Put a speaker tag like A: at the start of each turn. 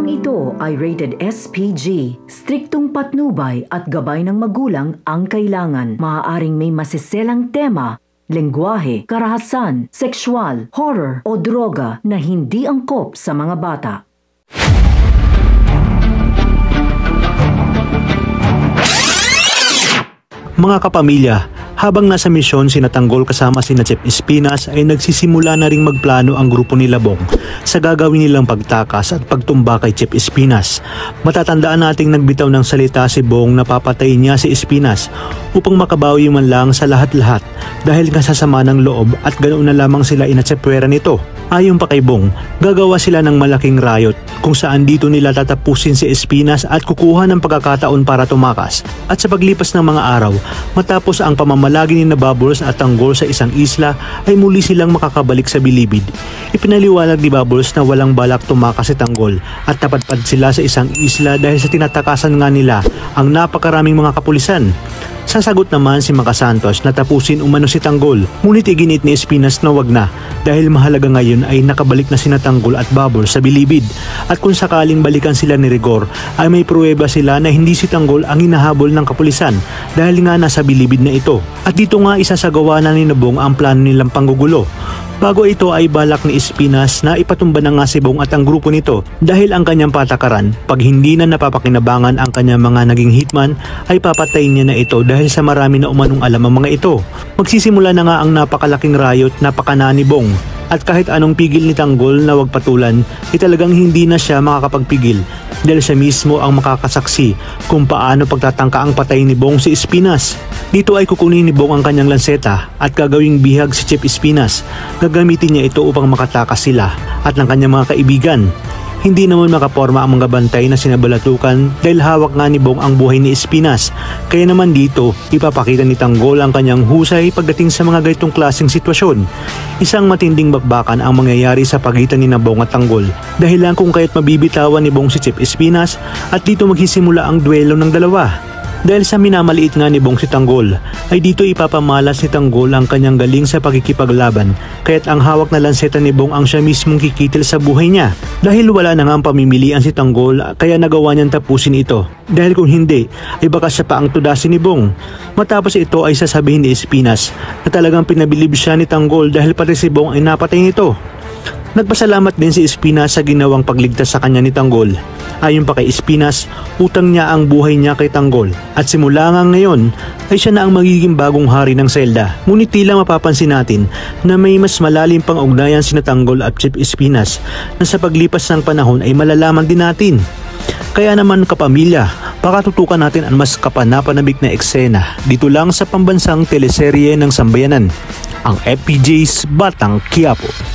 A: Programang ito ay rated SPG. Striktong patnubay at gabay ng magulang ang kailangan. Maaaring may masiselang tema, lengguwahe, karahasan, sexual, horror o droga na hindi angkop sa mga bata.
B: Mga kapamilya, habang nasa misyon sina Tanggol kasama sina Chef Espinas ay nagsisimula na ring magplano ang grupo ni Labong sa gagawin nilang pagtakas at pagtumba kay Chef Espinas. Matatandaan nating nagbitaw ng salita si Bong na papatayin niya si Espinas upang makabawi man lang sa lahat-lahat dahil nga sa sama ng loob at ganoon na lamang sila inatsepwera nito. Ayon pa kay Bong, gagawa sila ng malaking riot kung saan dito nila tatapusin si Espinas at kukuha ng pagkakataon para tumakas. At sa paglipas ng mga araw, matapos ang pamamalagi ni Bubbles at Tanggol sa isang isla ay muli silang makakabalik sa bilibid. Ipinaliwanag ni Bubbles na walang balak tumakas si Tanggol at napadpad sila sa isang isla dahil sa tinatakasan nga nila ang napakaraming mga kapulisan. Sasagot naman si Maka Santos na tapusin umano si Tanggol, ngunit iginit ni Espinas na wag na dahil mahalaga ngayon ay nakabalik na sina Tanggol at Bubbles sa bilibid at kung sakaling balikan sila ni Rigor ay may pruweba sila na hindi si Tanggol ang hinahabol ng kapulisan dahil nga nasa bilibid na ito. At dito nga isasagawa na ni Bong ang plano nilang panggugulo. Bago ito ay balak ni Espinas na ipatumba na nga si Bong at ang grupo nito dahil ang kanyang patakaran, pag hindi na napapakinabangan ang kanyang mga naging hitman ay papatayin niya na ito dahil sa marami na umanong alam ang mga ito. Magsisimula na nga ang napakalaking riot, napakana ni Bong. At kahit anong pigil ni Tanggol na wag patulan, talagang hindi na siya makakapagpigil dahil siya mismo ang makakasaksi kung paano pagtatangka ang patay ni Bong si Espinas. Dito ay kukunin ni Bong ang kanyang lanseta at gagawing bihag si Chef Espinas. Gagamitin niya ito upang makatakas sila at ng kanyang mga kaibigan. Hindi naman makaporma ang mga bantay na sinabalatukan dahil hawak nga ni Bong ang buhay ni Espinas. Kaya naman dito, ipapakita ni Tanggol ang kanyang husay pagdating sa mga ganitong klaseng sitwasyon. Isang matinding bakbakan ang mangyayari sa pagitan ni Bong at Tanggol. Dahil lang kung kaya't mabibitawan ni Bong si Chef Espinas at dito magsisimula ang duelo ng dalawa. Dahil sa minamaliit nga ni Bong si Tanggol, ay dito ipapamalas ni Tanggol ang kanyang galing sa pagkikipaglaban, kaya't ang hawak na lanseta ni Bong ang siya mismong kikitil sa buhay niya. Dahil wala na nga ang pamimilian si Tanggol, kaya nagawa niyang tapusin ito. Dahil kung hindi, ay baka siya pa ang tudasin ni Bong. Matapos ito ay sasabihin ni Espinas na talagang pinabilib siya ni Tanggol dahil pati si Bong ay napatay nito. Nagpasalamat din si Espinas sa ginawang pagligtas sa kanya ni Tanggol. Ayon pa kay Espinas, utang niya ang buhay niya kay Tanggol at simula nga ngayon ay siya na ang magiging bagong hari ng selda. Ngunit tila mapapansin natin na may mas malalim pang ugnayan sina Tanggol at Chef Espinas na sa paglipas ng panahon ay malalaman din natin. Kaya naman kapamilya, pakatutukan natin ang mas kapanapanabik na eksena dito lang sa pambansang teleserye ng Sambayanan, ang FPJ's Batang Quiapo.